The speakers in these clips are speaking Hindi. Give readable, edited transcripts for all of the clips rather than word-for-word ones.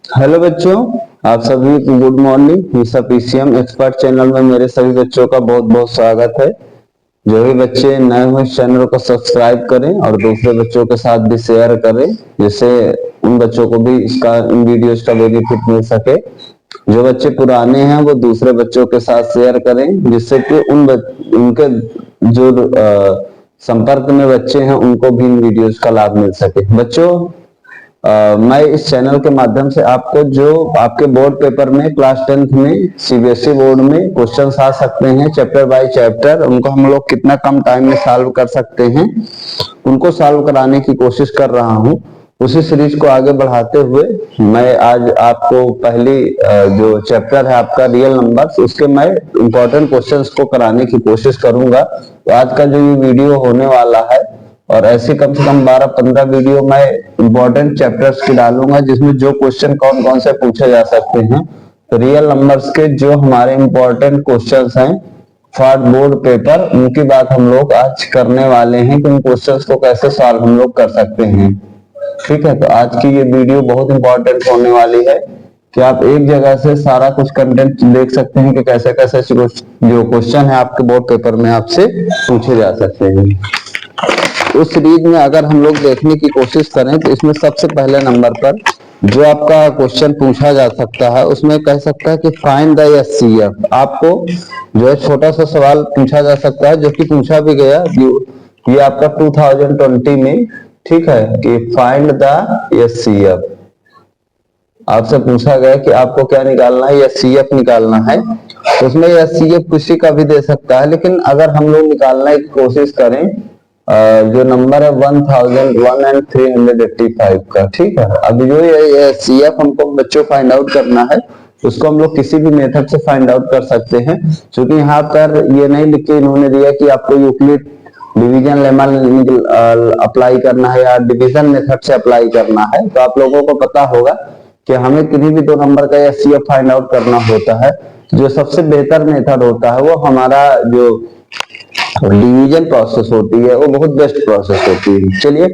हेलो बच्चों, आप सभी को गुड मॉर्निंग। ईसा पीसीएम एक्सपर्ट चैनल में मेरे सभी बच्चों का बहुत बहुत स्वागत है। जो भी बच्चे नए हुए इस चैनल को सब्सक्राइब करें और दूसरे बच्चों के साथ भी शेयर करें, जिससे उन बच्चों को भी इन वीडियोस का बेनिफिट मिल सके। जो बच्चे पुराने हैं वो दूसरे बच्चों के साथ शेयर करें, जिससे कि उनके जो संपर्क में बच्चे हैं उनको भी इन वीडियोस का लाभ मिल सके। बच्चों, मैं इस चैनल के माध्यम से आपको जो आपके बोर्ड पेपर में क्लास 10th में सीबीएसई बोर्ड में क्वेश्चंस आ सकते हैं चैप्टर बाय चैप्टर, उनको हम लोग कितना कम टाइम में सॉल्व कर सकते हैं, उनको सॉल्व कराने की कोशिश कर रहा हूं। उसी सीरीज को आगे बढ़ाते हुए मैं आज आपको पहली जो चैप्टर है आपका रियल नंबर्स, उसके मैं इंपॉर्टेंट क्वेश्चंस को कराने की कोशिश करूंगा। तो आज का जो ये वीडियो होने वाला है, और ऐसे कम से कम 12-15 वीडियो मैं इंपॉर्टेंट चैप्टर्स की डालूंगा, जिसमें जो क्वेश्चन कौन कौन से पूछे जा सकते हैं। तो रियल नंबर्स के जो हमारे इंपॉर्टेंट क्वेश्चंस हैं फॉर बोर्ड पेपर, उनकी बात हम लोग आज करने वाले हैं कि उन क्वेश्चंस को कैसे सॉल्व हम लोग कर सकते हैं। ठीक है, तो आज की ये वीडियो बहुत इंपॉर्टेंट होने वाली है कि आप एक जगह से सारा कुछ कंटेंट देख सकते हैं कि कैसे कैसे जो क्वेश्चन है आपके बोर्ड पेपर में आपसे पूछे जा सकते हैं। उस सीरीज में अगर हम लोग देखने की कोशिश करें तो इसमें सबसे पहले नंबर पर जो आपका क्वेश्चन पूछा जा सकता है, उसमें कह सकता है कि फाइंड द एचसीएफ। आपको जो है छोटा सा सवाल पूछा जा सकता है, जो कि पूछा भी गया। ये आपका 2020 में, ठीक है, कि फाइंड द एचसीएफ आपसे पूछा गया कि आपको क्या निकालना है, एचसीएफ निकालना है। तो उसमें एचसीएफ किसी का भी दे सकता है, लेकिन अगर हम लोग निकालने की कोशिश करें जो नंबर है 1001 and 385 का, ठीक है। अब जो ये सीएफ हमको बच्चों फाइंड आउट करना है, उसको हम लोग किसी भी मेथड से फाइंड आउट कर सकते हैं। क्योंकि यहाँ पर ये नहीं लिख के इन्होंने दिया कि आपको यूक्लिड डिवीजन लेमा अप्लाई करना है या डिवीजन मेथड से अप्लाई करना है। तो आप लोगों को पता होगा कि हमें किसी भी दो नंबर का एचसीएफ फाइंड आउट करना होता है, जो सबसे बेहतर मेथड होता है वो हमारा जो डिवीजन प्रोसेस होती है, वो बहुत बेस्ट प्रोसेस होती है। चलिए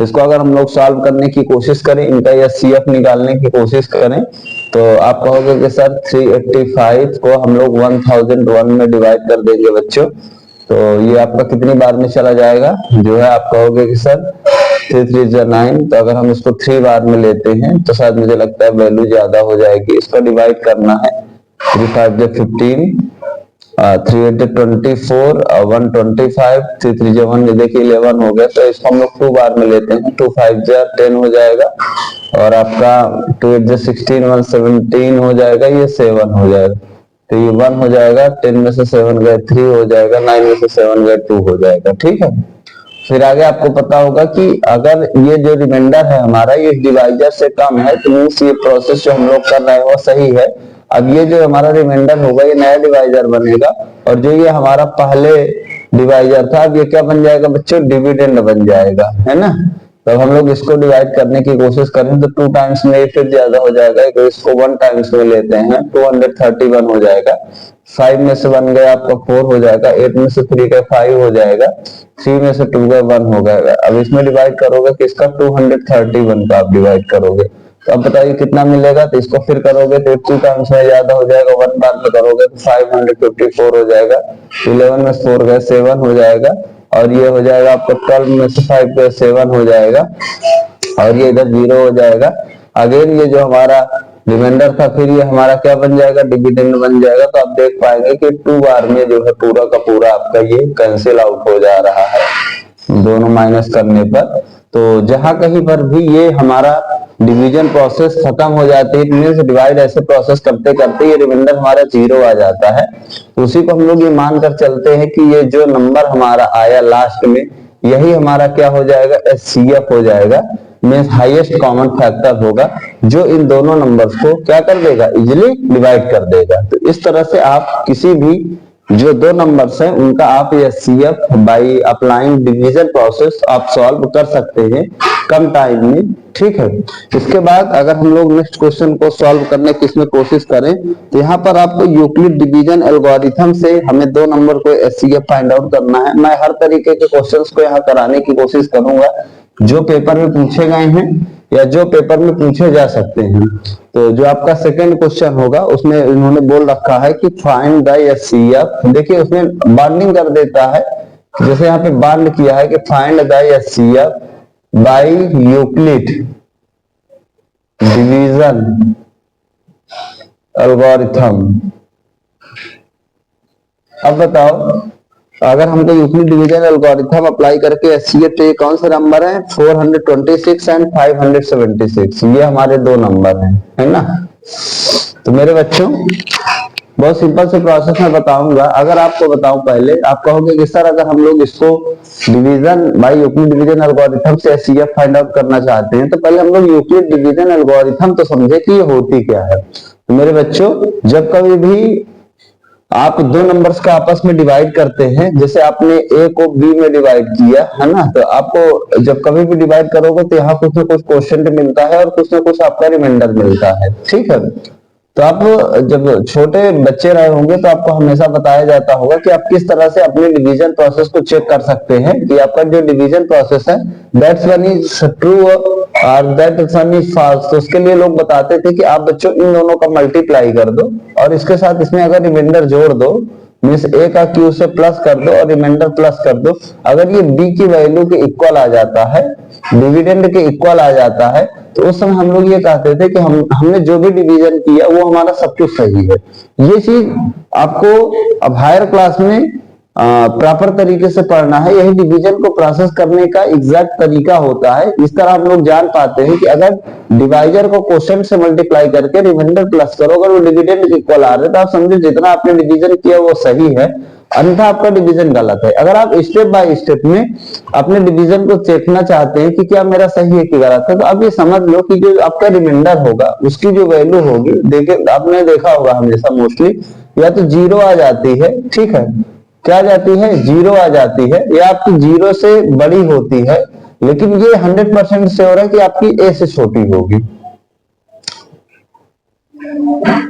इसको अगर हम लोग सॉल्व करने की कोशिश करें, इनका एचसीएफ निकालने की कोशिश करें, तो आप कहोगे कि सर 385 को हम लोग 1001 में डिवाइड कर देंगे बच्चों, तो ये आपका कितनी बार में चला जाएगा। जो है आप कहोगे कि सर 3 3 9, तो अगर हम इसको 3 बार में लेते हैं तो शायद मुझे लगता है वैल्यू ज्यादा हो जाएगी। इसका डिवाइड करना है 3 5 15, 3 8 24, 125, 3 3 1, देखिए 11 हो गया। तो इसको हम लोग 2 बार में लेते हैं, 2 5 10 हो जाएगा, और आपका 2 8 16, 1 17 हो जाएगा, ये 7 हो जाएगा। तो ये 1 हो जाएगा, 10 में से 7 गए 3 हो जाएगा, 9 में से 7 गए 2 हो जाएगा, ठीक है। फिर आगे आपको पता होगा कि अगर ये जो रिमाइंडर है हमारा ये डिवाइजर से कम है, तो मीन्स ये प्रोसेस जो हम लोग कर रहे हैं वो सही है। अब ये जो हमारा रिमाइंडर होगा ये नया डिवाइजर बनेगा, और जो ये हमारा पहले डिवाइजर था, अब ये क्या बन जाएगा बच्चों, डिविडेंड बन जाएगा, है ना। तो हम लोग इसको डिवाइड करने की कोशिश करें तो 2 टाइम्स में फिर ज्यादा हो जाएगा, तो इसको 1 टाइम्स में लेते हैं, 231 हो जाएगा। 5 में से 1 गया आपका 4 हो जाएगा, 8 में से 3 गए 5 हो जाएगा, 3 में से 2 गए 1 हो जाएगा। अब इसमें डिवाइड करोगे किसका, 231 का आप डिवाइड करोगे, तो अब बताइए कितना मिलेगा। तो इसको फिर करोगे तो 2 टाइम्स में ज्यादा हो जाएगा, 1 बार में करोगे तो 554 हो जाएगा, 11 में 4 गए 7 हो जाएगा, और ये हो जाएगा आपको 12 में से 5 गए 7 हो जाएगा, और ये इधर 0 हो जाएगा। अगेन ये जो हमारा रिमाइंडर था, फिर ये हमारा क्या बन जाएगा, डिविडेंड बन जाएगा। तो आप देख पाएंगे कि 2 बार में जो है पूरा का पूरा आपका ये कैंसिल आउट हो जा रहा है दोनों माइनस करने पर। तो जहां कहीं पर भी ये हमारा डिवीजन प्रोसेस खत्म हो जाती है, मीन्स डिवाइड ऐसे प्रोसेस करते करते ये रिमाइंडर हमारा 0 आ जाता है, तो उसी को हम लोग ये मानकर चलते हैं कि ये जो नंबर हमारा आया लास्ट में, यही हमारा क्या हो जाएगा, एचसीएफ हो जाएगा, मीन्स हाईएस्ट कॉमन फैक्टर होगा, जो इन दोनों नंबर्स को क्या कर देगा, इजिली डिवाइड कर देगा। तो इस तरह से आप किसी भी जो दो नंबर्स हैं उनका आप HCF by applying division process आप सॉल्व कर सकते हैं कम टाइम में, ठीक है। इसके बाद अगर हम लोग नेक्स्ट क्वेश्चन को सॉल्व करने की इसमें कोशिश करें, तो यहाँ पर आपको यूक्लिड डिवीजन एल्गोरिथम से हमें दो नंबर को एचसीएफ फाइंड आउट करना है। मैं हर तरीके के क्वेश्चंस को यहाँ कराने की कोशिश करूंगा जो पेपर में पूछे गए हैं, या जो पेपर में पूछे जा सकते हैं। तो जो आपका सेकंड क्वेश्चन होगा उसमें इन्होंने बोल रखा है कि फाइंड द एचसीएफ। देखिए उसमें बाइंडिंग कर देता है, जैसे यहाँ पे बाइंड किया है कि find the HCF by Euclid division algorithm. अब बताओ अगर हमको यूक्लिड डिवीजन एल्गोरिथम अप्लाई करके एचसीएफ चाहिए, कौन से नंबर है? 426 एंड 576, ये हमारे दो नंबर हैं, है ना। तो मेरे बच्चों बहुत सिंपल से प्रोसेस में बताऊंगा। अगर आपको बताऊं पहले, आप कहोगे कि सर अगर हम लोग इसको division bye Euclid division algorithm से एचसीएफ फाइंड आउट करना चाहते हैं तो पहले हम लोग यूक्लिड डिवीजन एल्गोरिथम तो समझे कि ये होती क्या है। तो मेरे बच्चों जब कभी भी आप दो नंबर्स का आपस में डिवाइड करते हैं, जैसे आपने ए को बी में डिवाइड किया है ना, तो आपको जब कभी भी डिवाइड करोगे तो यहाँ कुछ ना कुछ क्वोशिएंट मिलता है और कुछ ना कुछ आपका रिमाइंडर मिलता है, ठीक है। तो आप जब छोटे बच्चे रहे होंगे तो आपको हमेशा बताया जाता होगा कि आप किस तरह से अपने डिवीजन प्रोसेस को चेक कर सकते हैं कि आपका जो डिवीजन प्रोसेस है दैट्स वन इज ट्रू और दैट वन इज फॉल्स। तो उसके लिए लोग बताते थे कि आप बच्चों इन दोनों का मल्टीप्लाई कर दो और इसके साथ इसमें अगर रिमाइंडर जोड़ दो, मीन्स ए का क्यू से प्लस कर दो और रिमाइंडर प्लस कर दो। अगर ये बी की वैल्यू के इक्वल आ जाता है, डिविडेंड के इक्वल आ जाता है, तो उस समय हम लोग ये कहते थे कि हमने जो भी डिवीजन किया वो हमारा सब कुछ सही है। ये चीज आपको अब हायर क्लास में प्रॉपर तरीके से पढ़ना है। यही डिवीजन को प्रोसेस करने का एग्जैक्ट तरीका होता है। इस तरह हम लोग जान पाते हैं कि अगर डिवाइजर को क्वोशिएंट से मल्टीप्लाई करके रिमाइंडर प्लस करो, अगर वो डिविडेंड इक्वल आ रहा है तो आप समझो जितना आपने डिवीजन किया वो सही है, अन्यथा आपका डिवीजन गलत है। अगर आप स्टेप बाय स्टेप में अपने डिवीजन को देखना चाहते हैं कि क्या मेरा सही है कि गलत है, तो आप ये समझ लो कि जो आपका रिमाइंडर होगा उसकी जो वैल्यू होगी, देखिए आपने देखा होगा हमेशा मोस्टली या तो जीरो आ जाती है, ठीक है, क्या जाती है? जीरो आ जाती है, या आपकी जीरो से बड़ी होती है, लेकिन ये 100% श्योर है कि आपकी ए से छोटी होगी,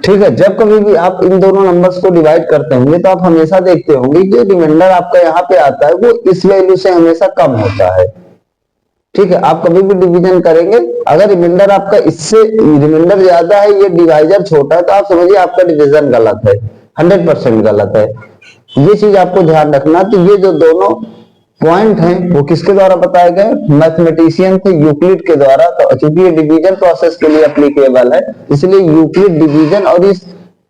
ठीक है। जब कभी भी आप इन दोनों नंबर्स को डिवाइड करते होंगे तो आप हमेशा देखते होंगे कि रिमाइंडर आपका यहाँ पे आता है वो इस वैल्यू से हमेशा कम होता है, ठीक है। आप कभी भी डिवीजन करेंगे, अगर रिमाइंडर आपका इससे रिमाइंडर ज्यादा है, ये डिवाइजर छोटा है, तो आप समझिए आपका डिवीजन गलत है, 100% गलत है। ये चीज आपको ध्यान रखना। तो ये जो दोनों पॉइंट हैं वो किसके द्वारा बताए गए? मैथमेटिशियन थे यूक्लिड के द्वारा। तो चूंकि ये डिवीजन प्रोसेस के लिए एप्लीकेबल है, इसलिए यूक्लिड डिवीजन, और इस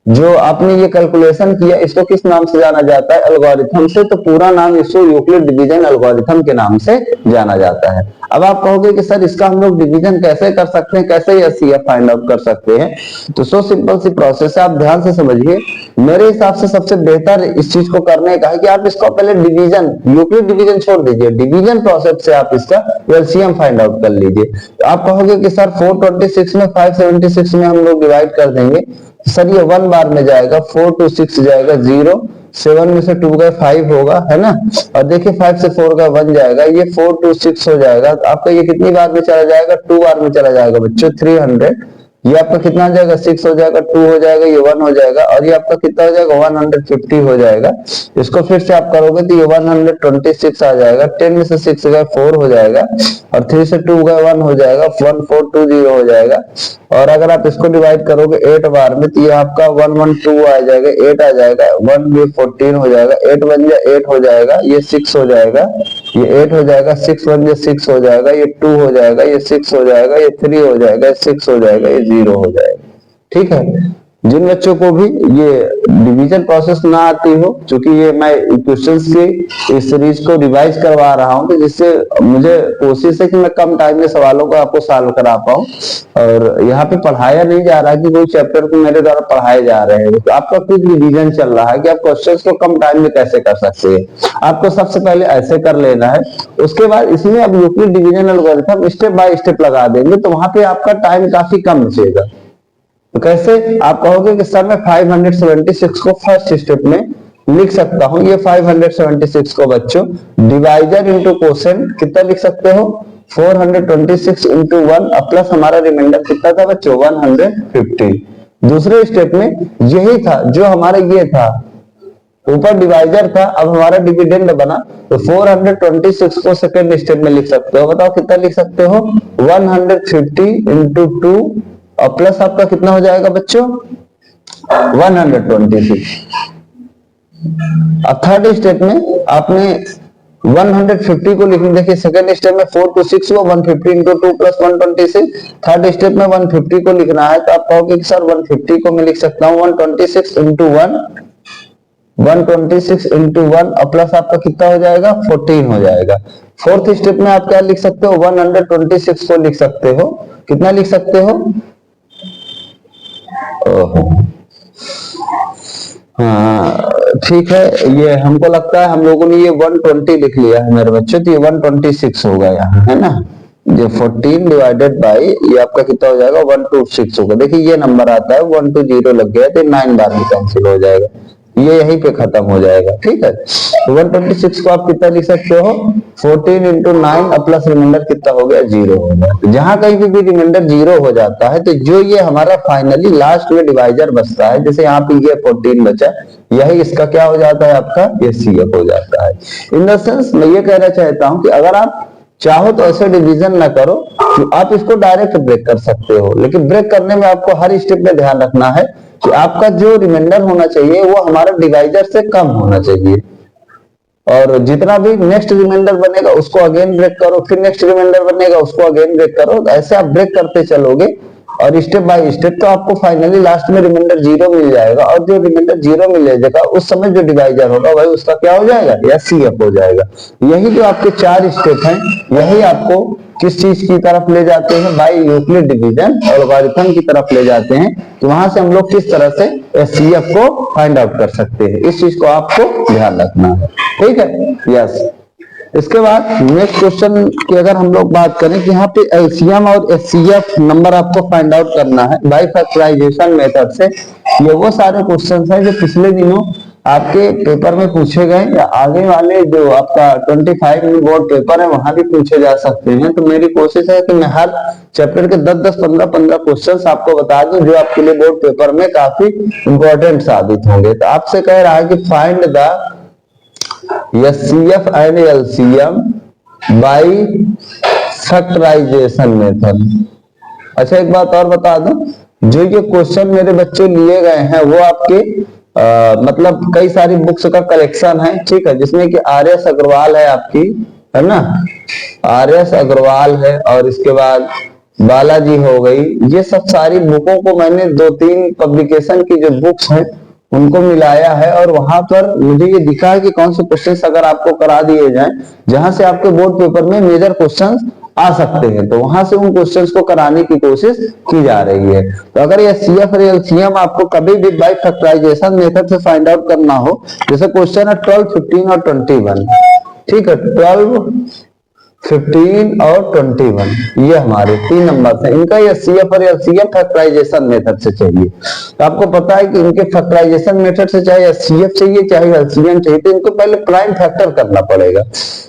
जो आपने ये कैलकुलेशन किया इसको किस नाम से जाना जाता है? एल्गोरिथम से। तो पूरा नाम इसको यूक्लिड डिवीजन एल्गोरिथम के नाम से जाना जाता है। अब आप कहोगे कि सर इसका हम लोग डिवीजन कैसे कर सकते हैं, कैसे एचसीएफ फाइंड आउट कर सकते हैं? तो सो सिंपल सी प्रोसेस है, आप ध्यान से समझिए। मेरे हिसाब से सबसे बेहतर इस चीज को करने का है कि आप इसको पहले डिवीजन, यूक्लिड डिवीजन छोड़ दीजिए, डिवीजन प्रोसेस से आप इसका एलसीएम फाइंड आउट कर लीजिए। तो आप कहोगे कि सर 426 में 576 में हम लोग डिवाइड कर देंगे, सर ये 1 बार में जाएगा, 4 to 6 जाएगा 0, 7 में से 2 गए 5 होगा, है ना। और देखिए 5 से 4 का 1 जाएगा, ये 4 to 6 हो जाएगा। तो आपका ये कितनी बार में चला जाएगा? 2 बार में चला जाएगा बच्चों, 300। ये आपका कितना हो जाएगा? 6 हो जाएगा, 2 हो जाएगा, ये 1 हो जाएगा, और ये आपका कितना हो जाएगा? 150 हो जाएगा। इसको फिर से आप करोगे तो ये 126 आ जाएगा। 10 में से 6 गए 4 हो जाएगा, और 3 से 2 गए 1 हो जाएगा, 1420 हो जाएगा। और अगर आप इसको डिवाइड करोगे 8 बार में तो ये आपका 112 आ जाएगा, 8 आ जाएगा, 1 भी 14 हो जाएगा, 8 1 जा 8 हो जाएगा, ये 6 हो जाएगा, ये 8 हो जाएगा, 6 1 जा 6 हो जाएगा, ये 2 हो जाएगा, ये 6 हो जाएगा, ये 3 हो जाएगा, 6 हो जाएगा, ये 0 हो जाएगा, ठीक है। जिन बच्चों को भी ये डिवीजन प्रोसेस ना आती हो, क्योंकि ये मैं क्वेश्चंस की इस सीरीज को रिवाइज करवा रहा हूं, तो जिससे मुझे कोशिश है कि मैं कम टाइम में सवालों को आपको सॉल्व करा पाऊं। और यहाँ पे पढ़ाया नहीं जा रहा कि कोई चैप्टर को मेरे द्वारा पढ़ाए जा रहे हैं, तो आपका कुछ रिवीजन चल रहा है कि आप क्वेश्चंस को कम टाइम में कैसे कर सकते हैं। आपको सबसे पहले ऐसे कर लेना है, उसके बाद इसमें अब Euclid division algorithm step by step लगा देंगे, तो वहां पे आपका टाइम काफी कम बचेगा। तो कैसे? आप कहोगे कि सर मैं 576 को फर्स्ट स्टेप में लिख सकता हूं। ये 576 को बच्चों डिवाइजर इंटू क्वोशिएंट कितना लिख सकते हो? 426 इंटू 1, प्लस हमारा रिमाइंडर कितना था बच्चों? 150। दूसरे स्टेप में यही था जो हमारा ये था ऊपर डिवाइजर था, अब हमारा डिविडेंड बना, तो 426 को सेकंड स्टेप में लिख सकते हो। बताओ कितना लिख सकते हो? 150 इंटू 2 और प्लस आपका कितना हो जाएगा बच्चों? 126। अब थर्ड स्टेप में आपने 150 को लिखना। देखिए सेकंड स्टेप में 4 to 6 हुआ, 150 इंटू 2 प्लस 126। थर्ड स्टेप में 150 को लिखना है, तो आप कहोगे कि सर 150 को मैं लिख सकता हूँ 126 इंटू 1, 126 इंटू 1 और प्लस आपका कितना हो जाएगा? 14 हो जाएगा। फोर्थ स्टेप में आप क्या लिख सकते हो? 126 को लिख सकते हो, कितना लिख सकते हो? हाँ ठीक है, ये हमको लगता है हम लोगों ने ये 120 लिख लिया है मेरे बच्चों, तो ये 126 होगा यहाँ, है ना। जो 14 डिवाइडेड बाई ये आपका कितना हो जाएगा? 126 होगा। देखिए ये नंबर आता है 120 लग गया तो 9 बार में कैंसिल हो जाएगा, ये यहीं पे खत्म हो जाएगा। ठीक है, तो 126 को आप कितना लिख सकते हो? 14 इंटू 9 और प्लस रिमाइंडर कितना हो गया? 0 हो गया। तो जहां कहीं भी रिमाइंडर 0 हो जाता है तो जो ये हमारा फाइनली लास्ट में डिवाइजर बचता है, जैसे यहाँ पे ये 14 बचा, यही इसका क्या हो जाता है? आपका ये CF हो जाता है। इन द सेंस मैं ये कहना चाहता हूं कि अगर आप चाहो तो ऐसे डिवीजन ना करो कि आप इसको डायरेक्ट ब्रेक कर सकते हो, लेकिन ब्रेक करने में आपको हर स्टेप में ध्यान रखना है कि आपका जो रिमाइंडर होना चाहिए वो हमारा डिवाइजर से कम होना चाहिए, और जितना भी नेक्स्ट रिमाइंडर बनेगा उसको अगेन ब्रेक करो, फिर नेक्स्ट रिमाइंडर बनेगा उसको अगेन ब्रेक करो। ऐसे आप ब्रेक करते चलोगे और स्टेप बाय स्टेप तो आपको फाइनली लास्ट में रिमाइंडर 0 मिल जाएगा, और जो रिमाइंडर 0 मिल जाएगा उस समय जो डिवाइजर होगा वही उसका क्या हो जाएगा? या CF हो जाएगा। यही जो आपके 4 स्टेप हैं, यही आपको किस चीज की तरफ ले जाते हैं? बाय यूक्लिड डिवीजन और लॉगरिथम की तरफ ले जाते हैं। तो वहां से हम लोग किस तरह से CF को फाइंड आउट कर सकते हैं, इस चीज को आपको ध्यान रखना है। ठीक है, यस। इसके बाद नेक्स्ट क्वेश्चन की अगर हम लोग बात करें कि यहाँ पे LCM और HCF नंबर आपको फाइंड आउट करना है बाय फैक्टराइजेशन मेथड से। ये वो सारे क्वेश्चंस हैं जो पिछले दिनों आपके पेपर में पूछे गए, या आगे वाले जो आपका 25 में बोर्ड पेपर है वहां भी पूछे जा सकते हैं। तो मेरी कोशिश है कि मैं हर चैप्टर के 10-10, 15-15 क्वेश्चंस आपको बता दूं जो आपके लिए बोर्ड पेपर में काफी इंपॉर्टेंट साबित होंगे। तो आपसे कह रहा है कि find the CF and LCM by factorisation method. अच्छा एक बात और बता दूं, जो ये क्वेश्चन मेरे बच्चे लिए गए हैं वो आपके मतलब कई सारी बुक्स का कलेक्शन है। ठीक है, जिसमें कि RS अग्रवाल है आपकी, है ना, RS अग्रवाल है, और इसके बाद बालाजी हो गई। ये सब सारी बुकों को मैंने 2-3 पब्लिकेशन की जो बुक्स हैं उनको मिलाया है, और वहां पर मुझे ये दिखा है कि कौन से क्वेश्चंस अगर आपको करा दिए जाएं जहां से आपके बोर्ड पेपर में मेजर क्वेश्चंस आ सकते हैं, तो वहां से उन क्वेश्चंस को कराने की कोशिश की जा रही है। तो अगर ये CF और LCM आपको कभी भी बाय फैक्टराइजेशन मेथड से फाइंड आउट करना हो, जैसे क्वेश्चन है 12, 15 और 21। ठीक है, 12, 15 और 21 ये हमारे 3 नंबर है, इनका ये CF और LCM फैक्टराइजेशन मेथड से चाहिए। तो आपको पता है कि इनके फैक्टराइजेशन मेथड से चाहे CF चाहिए चाहे LCM चाहिए, तो इनको पहले प्राइम फैक्टर करना पड़ेगा।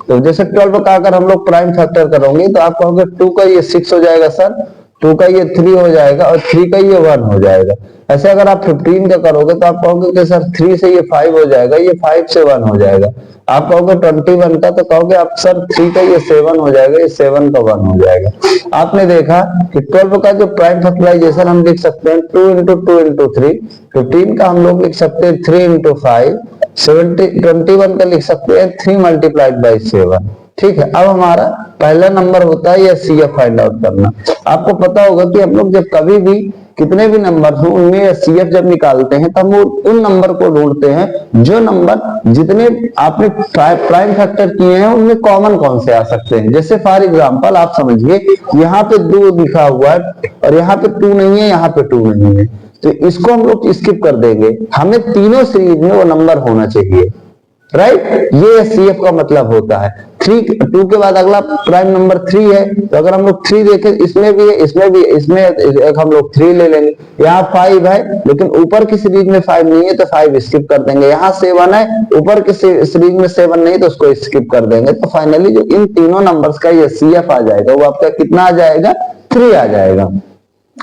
तो जैसे 12 का अगर हम लोग प्राइम फैक्टर करोगे तो आप कहोगे 2 का ये 6 हो जाएगा सर, 2 का ये 3 हो जाएगा, और 3 का ये 1 हो जाएगा। ऐसे अगर आप 15 का करोगे तो आप कहोगे कि सर 3 से ये 5 हो जाएगा, ये 5 से 1 हो जाएगा। आप कहोगे 21 का तो कहोगे आप सर 3 का ये 7 हो जाएगा, ये 7 का 1 हो जाएगा। आपने देखा कि 12 का जो प्राइम फैक्टराइजेशन हम लिख सकते हैं 2 इंटू 2 इंटू 3, 15 का हम लोग लिख सकते हैं 3 इंटू 5, 21 का लिख सकते हैं 3 मल्टीप्लाइड बाई 7। ठीक है, अब हमारा पहला नंबर होता है ये CF फाइंड आउट करना। आपको पता होगा कि हम लोग जब कभी भी कितने भी नंबर हो उनमें CF जब निकालते हैं तब हम उन नंबर को ढूंढते हैं जो नंबर जितने आपने प्राइम फैक्टर किए हैं उनमें कॉमन कौन से आ सकते हैं। जैसे फॉर एग्जांपल आप समझिए यहाँ पे 2 लिखा हुआ है और यहाँ पे 2 नहीं है, यहाँ पे 2 नहीं है, तो इसको हम लोग स्किप कर देंगे। हमें तीनों सीरीज में वो नंबर होना चाहिए, राइट। ये CF का मतलब होता है। 2 के बाद अगला प्राइम नंबर 3 है, तो अगर हम लोग 3 देखें इसमें भी है, इसमें भी, इसमें एक हम लोग 3 ले लेंगे। यहाँ 5 है लेकिन ऊपर की सीरीज में 5 नहीं है तो 5 स्किप कर देंगे। यहाँ 7 है, ऊपर की सीरीज में 7 नहीं तो उसको स्किप कर देंगे। तो फाइनली जो इन तीनों नंबर्स का ये CF आ जाएगा वो आपका कितना आ जाएगा? 3 आ जाएगा।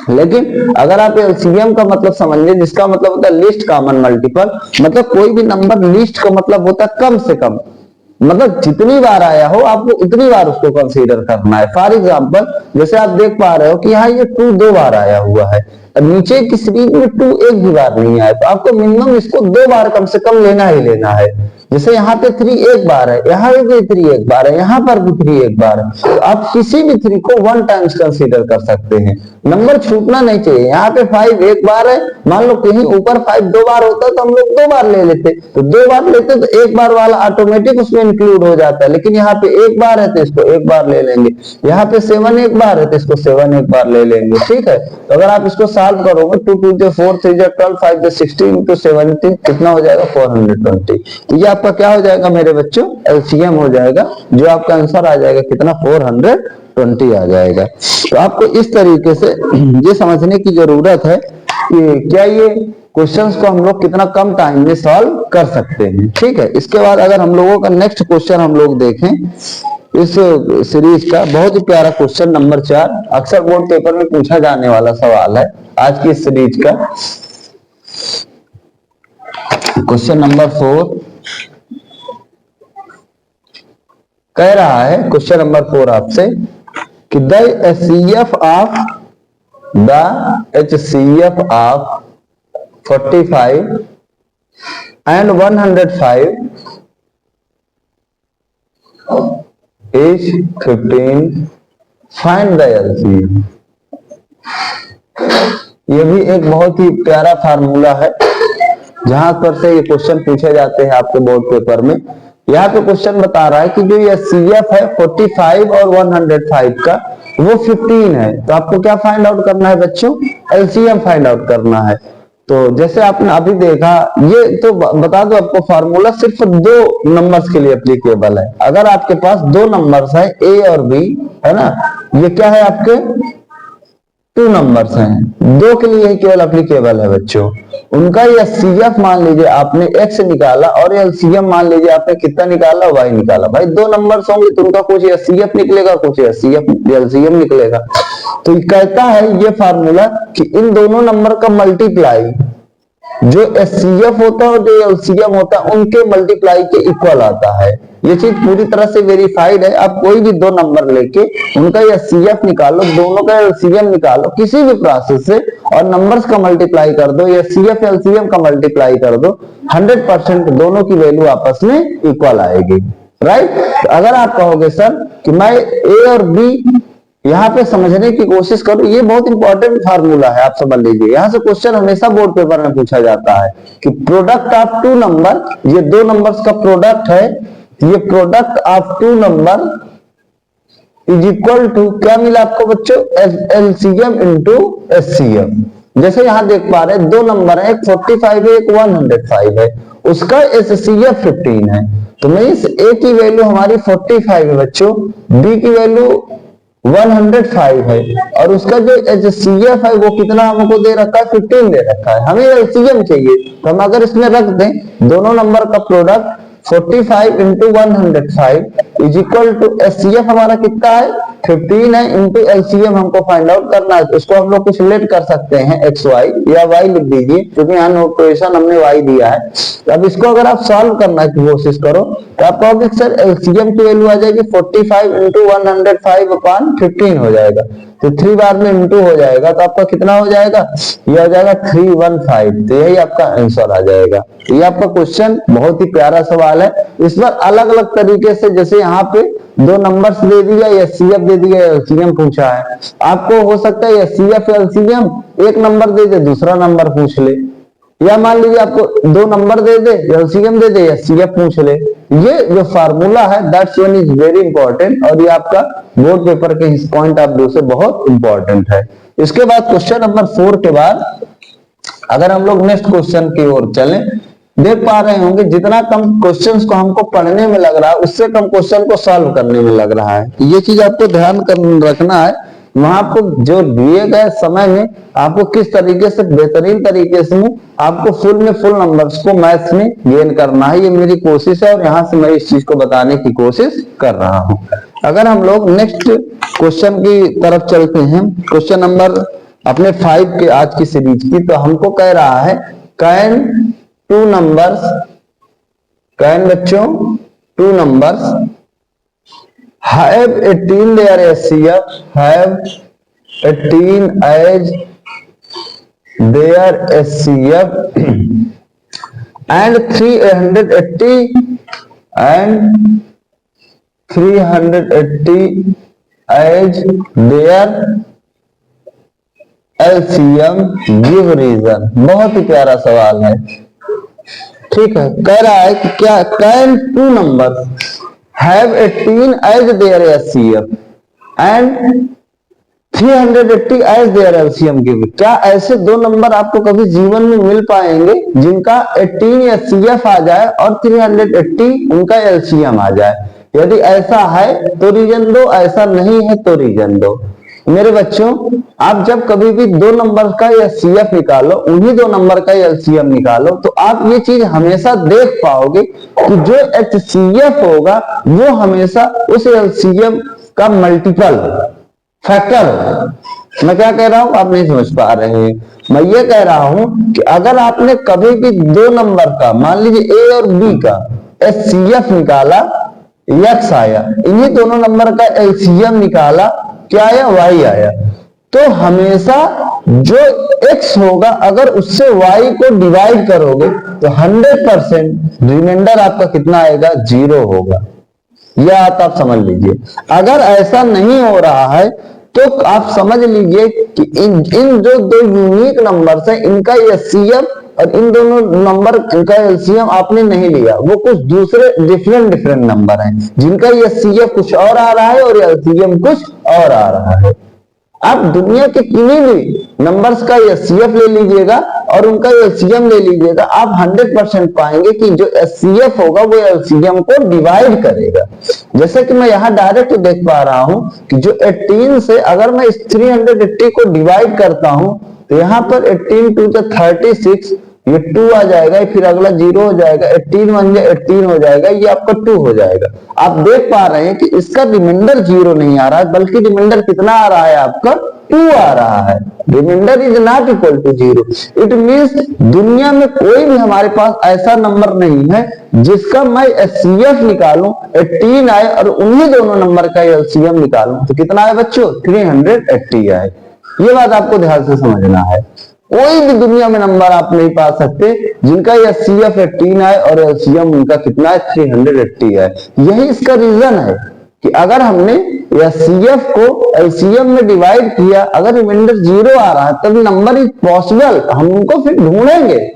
लेकिन अगर आप एलसीएम का मतलब समझिए, जिसका मतलब होता है लीस्ट कॉमन मल्टीपल, मतलब कोई भी नंबर लीस्ट का मतलब होता है कम से कम, मतलब जितनी बार आया हो आपको उतनी बार उसको कंसीडर करना है। फॉर एग्जाम्पल जैसे आप देख पा रहे हो कि यहाँ ये 2 2 बार आया हुआ है, नीचे की सीरीज में 2 एक भी बार नहीं आया, तो आपको मिनिमम इसको 2 बार कम से कम लेना ही लेना है। जैसे यहाँ पे 3 एक बार है, यहाँ पे 3 एक बार है, यहाँ पर भी 3 एक बार है, तो आप किसी भी 3 को 1 टाइम्स कंसीडर कर सकते हैं, नंबर छूटना नहीं चाहिए। यहाँ पे 5 एक बार है, मान लो कहीं ऊपर 5 2 बार होता तो हम लोग 2 बार ले लेते, तो 2 बार लेते तो एक बार वाला ऑटोमेटिक उसमें इंक्लूड हो जाता है, लेकिन यहाँ पे एक बार है तो इसको एक बार ले लेंगे, यहाँ पे 7 एक बार है तो इसको 7 एक बार ले लेंगे। ठीक है, तो अगर आप इसको सॉल्व करोगे 2 2 जो 4 3 जो 12 5 जो 16 into 17 कितना हो जाएगा 420। तो ये आपका क्या हो जाएगा मेरे बच्चों, एलसीएम हो जाएगा, जो आपका आंसर आ जाएगा कितना 420 आ जाएगा। तो आपको इस तरीके से ये समझने की जरूरत है कि क्या ये क्वेश्चंस को हम लोग कितना कम टाइम में सॉल्व कर सकते हैं। ठीक है, इसके बाद अगर हम लोगों का नेक्स्ट क्वेश्चन हम लोग देखें इस सीरीज का, बहुत ही प्यारा क्वेश्चन नंबर 4, अक्सर बोर्ड पेपर में पूछा जाने वाला सवाल है आज की सीरीज का। क्वेश्चन नंबर 4 कह रहा है, क्वेश्चन नंबर 4 आपसे कि the HCF of 45 and 105 is 15, find the LCM। ये भी एक बहुत ही प्यारा फार्मूला है जहां पर से ये क्वेश्चन पूछे जाते हैं आपके बोर्ड पेपर में। यहाँ पे क्वेश्चन बता रहा है कि जो ये CF है 45 और 105 का वो 15 है, तो आपको क्या फाइंड आउट करना है बच्चों, LCM फाइंड आउट करना है। तो जैसे आपने अभी देखा, ये तो बता दो आपको फार्मूला सिर्फ 2 नंबर्स के लिए एप्लीकेबल है। अगर आपके पास 2 नंबर्स है A और B, है ना, ये क्या है आपके 2 नंबर्स हैं, 2 के लिए ही केवल एप्लीकेबल है बच्चों। उनका एचसीएफ मान लीजिए आपने x निकाला और एलसीएम मान लीजिए आपने कितना निकाला, y निकाला। भाई 2 नंबर्स होंगे तो उनका कुछ एचसीएफ निकलेगा, कुछ एलसीएम निकलेगा। तो कहता है ये फार्मूला कि इन दोनों नंबर का मल्टीप्लाई जो एचसीएफ होता है और जो एलसीएम होता है उनके मल्टीप्लाई के इक्वल आता है। ये चीज पूरी तरह से वेरीफाइड है। आप कोई भी 2 नंबर लेके उनका एचसीएफ निकालो, दोनों का एलसीएम निकालो किसी भी प्रोसेस से और नंबर्स का मल्टीप्लाई कर दो, एचसीएफ एलसीएम का मल्टीप्लाई कर दो, 100% दोनों की वैल्यू आपस में इक्वल आएगी। राइट। अगर आप कहोगे सर कि मैं ए और बी यहाँ पे समझने की कोशिश करो, ये बहुत इंपॉर्टेंट फार्मूला है, आप समझ लीजिए। यहाँ से क्वेश्चन हमेशा बोर्ड पेपर में पूछा जाता है कि प्रोडक्ट ऑफ 2 नंबर, ये 2 नंबर्स का प्रोडक्ट है, ये product of 2 number is equal to क्या मिला आपको बच्चों, एलसीएम इंटू एचसीएफ। जैसे यहाँ देख पा रहे हैं 2 नंबर है, एक 45 है एक 105 है, उसका एचसीएफ 15 है। तो मैं इस ए की वैल्यू हमारी 45 है बच्चों, बी की वैल्यू 105 है और उसका जो एचसीएफ है वो कितना हमको दे रखा है, 15 दे रखा है। हमें एलसीएम चाहिए, तो हम अगर इसमें रख दें दोनों नंबर का product 45 into 105 is equal to HCF हमारा कितना है 15 है, इंटू एलसीएम हमको फाइंड आउट करना है। तो इसको हम लोग कुछ लेट कर सकते हैं एक्स वाई या वाई लिख दीजिए, क्योंकि यहाँ नोटेशन हमने वाई दिया है। तो अब इसको अगर आप सॉल्व करने की कोशिश करो तो आप कहोगे सर एलसीएम की वैल्यू आ जाएगी 45 इंटू 105 अपॉन 15 हो जाएगा, तो 3 बार में इंटू हो जाएगा, तो आपका कितना हो जाएगा, ये हो जाएगा 315। तो यही आपका आंसर आ जाएगा। ये आपका क्वेश्चन बहुत ही प्यारा सवाल है। इस पर अलग अलग तरीके से, जैसे यहाँ पे 2 नंबर्स दे दिया, एचसीएफ दे दिया, एलसीएम पूछा है। आपको हो सकता है एचसीएफ एलसीएम एक नंबर दे दे, दूसरा नंबर पूछ ले, या मान लीजिए आपको 2 नंबर दे दे, एलसीएम दे दे, एचसीएफ पूछ ले। ये जो फार्मूला है that's one is very important और ये आपका बोर्ड पेपर के इस पॉइंट ऑफ व्यू से बहुत इंपॉर्टेंट है। इसके बाद क्वेश्चन नंबर 4 के बाद अगर हम लोग नेक्स्ट क्वेश्चन की ओर चलें, देख पा रहे होंगे जितना कम क्वेश्चंस को हमको पढ़ने में लग रहा है उससे कम क्वेश्चन को सॉल्व करने में लग रहा है। ये चीज आपको ध्यान रखना है। वहां आपको जो दिए गए समय में आपको किस तरीके से बेहतरीन तरीके से आपको फुल नंबर्स को मैथ्स में गेन करना है, ये मेरी कोशिश है और यहाँ से मैं इस चीज को बताने की कोशिश कर रहा हूँ। अगर हम लोग नेक्स्ट क्वेश्चन की तरफ चलते हैं, क्वेश्चन नंबर अपने 5 के आज की सीरीज की, तो हमको कह रहा है कैन बच्चों two numbers have 18 their SCF, have 18 as their SCF and 380 as their LCM, give reason। बहुत ही प्यारा सवाल है, ठीक है। कह रहा है कि क्या can two numbers have 18 as their SCF and 380 as their LCM given। क्या ऐसे दो नंबर आपको कभी जीवन में मिल पाएंगे जिनका 18 SCF आ जाए और 380 उनका LCM आ जाए? यदि ऐसा है तो रीजन दो, ऐसा नहीं है तो रीजन दो। मेरे बच्चों, आप जब कभी भी दो नंबर का एचसीएफ निकालो, उन्हीं दो नंबर का एलसीएम निकालो, तो आप ये चीज हमेशा देख पाओगे कि जो एचसीएफ होगा वो हमेशा उस एलसीएम का मल्टीपल फैक्टर होगा। मैं क्या कह रहा हूं, आप नहीं समझ पा रहे हैं। मैं ये कह रहा हूं कि अगर आपने कभी भी दो नंबर का, मान लीजिए ए और बी का एचसीएफ निकाला, एक्स आया, इन्हीं दोनों नंबर का एलसीएम निकाला, क्या आया? वाई आया। तो हमेशा जो एक्स होगा अगर उससे वाई को डिवाइड करोगे तो 100% रिमाइंडर आपका कितना आएगा? 0 होगा। यह आप समझ लीजिए। अगर ऐसा नहीं हो रहा है तो आप समझ लीजिए कि इन जो दो यूनिक नंबर्स हैं, इनका एचसीएफ और इन दोनों नंबर का एलसीएम आपने नहीं लिया, वो कुछ दूसरे डिफरेंट नंबर हैं जिनका एचसीएफ कुछ और आ रहा है और एलसीएम कुछ और आ रहा है। आप दुनिया के किन्हीं भी नंबर्स का एचसीएफ ले लीजिएगा और उनका एलसीएम ले लीजिएगा, आप 100% पाएंगे कि जो एचसीएफ होगा वो एलसीएम को डिवाइड करेगा। जैसे कि मैं यहाँ डायरेक्ट देख पा रहा हूं कि जो 18 से अगर मैं इस 380 को डिवाइड करता हूं तो यहाँ पर 18 टू 36, ये 2 आ जाएगा, फिर अगला 0 हो जाएगा, 18 1 18 हो जाएगा, ये आपका 2 हो जाएगा। आप देख पा रहे हैं कि इसका रिमाइंडर 0 नहीं आ रहा है, बल्कि रिमाइंडर कितना आ रहा है? आपका 2 आ रहा है। Reminder is not equal to 0। It means दुनिया में कोई भी हमारे पास ऐसा नंबर नहीं है जिसका मैं एचसीएफ निकालूं 18 आए और उन्हीं दोनों नंबर का एलसीएम निकालूं तो कितना आए बच्चों? 380 आए। ये बात आपको ध्यान से समझना है। कोई भी दुनिया में नंबर आप नहीं पा सकते जिनका एचसीएफ 18 आए और एलसीएम उनका कितना है? 380 है। यही इसका रीजन है कि अगर हमने एचसीएफ को एलसीएम में डिवाइड किया, अगर रिमाइंडर 0 आ रहा है तब नंबर इज पॉसिबल, हम उनको फिर ढूंढेंगे।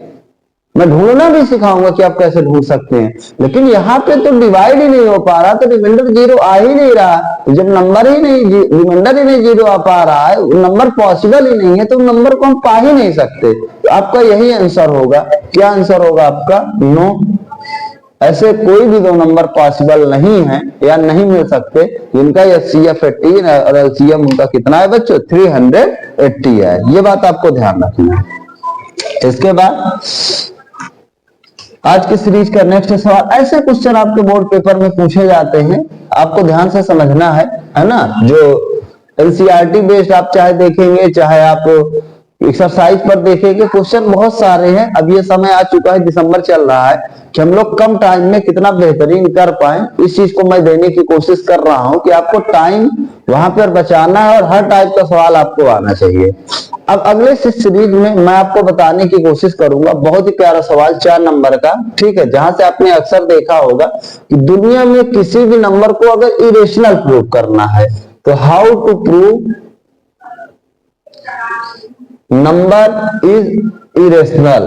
मैं ढूंढना भी सिखाऊंगा कि आप कैसे ढूंढ सकते हैं, लेकिन यहाँ पे तो डिवाइड ही नहीं हो पा रहा, तो रिमाइंडर 0 आ ही नहीं रहा। तो जब नंबर ही नहीं, रिमाइंडर ही नहीं 0 आ पा रहा है, नंबर पॉसिबल ही नहीं है, तो नंबर को हम पा ही नहीं सकते। तो आपका यही आंसर होगा। क्या आंसर होगा आपका? नो। ऐसे कोई भी दो नंबर पॉसिबल नहीं है या नहीं मिल सकते जिनका एचसीएफ 18 है और एलसीएम उनका कितना है बच्चों? 380 है। ये बात आपको ध्यान रखना है। इसके बाद आज की सीरीज का नेक्स्ट सवाल, ऐसे क्वेश्चन आपके बोर्ड पेपर में पूछे जाते हैं, आपको ध्यान से समझना है ना। जो एनसीईआरटी बेस्ड आप चाहे देखेंगे, चाहे आप एक्सरसाइज पर देखेंगे, क्वेश्चन बहुत सारे हैं। अब ये समय आ चुका है, दिसंबर चल रहा है, कि हम लोग कम टाइम में कितना बेहतरीन कर पाए, इस चीज को मैं देने की कोशिश कर रहा हूं कि आपको टाइम वहां पर बचाना है और हर टाइप का सवाल आपको आना चाहिए। अब अगले सीरीज में मैं आपको बताने की कोशिश करूंगा बहुत ही प्यारा सवाल 4 नंबर का, ठीक है, जहां से आपने अक्सर देखा होगा कि दुनिया में किसी भी नंबर को अगर इरेशनल प्रूव करना है तो how to prove number is irrational,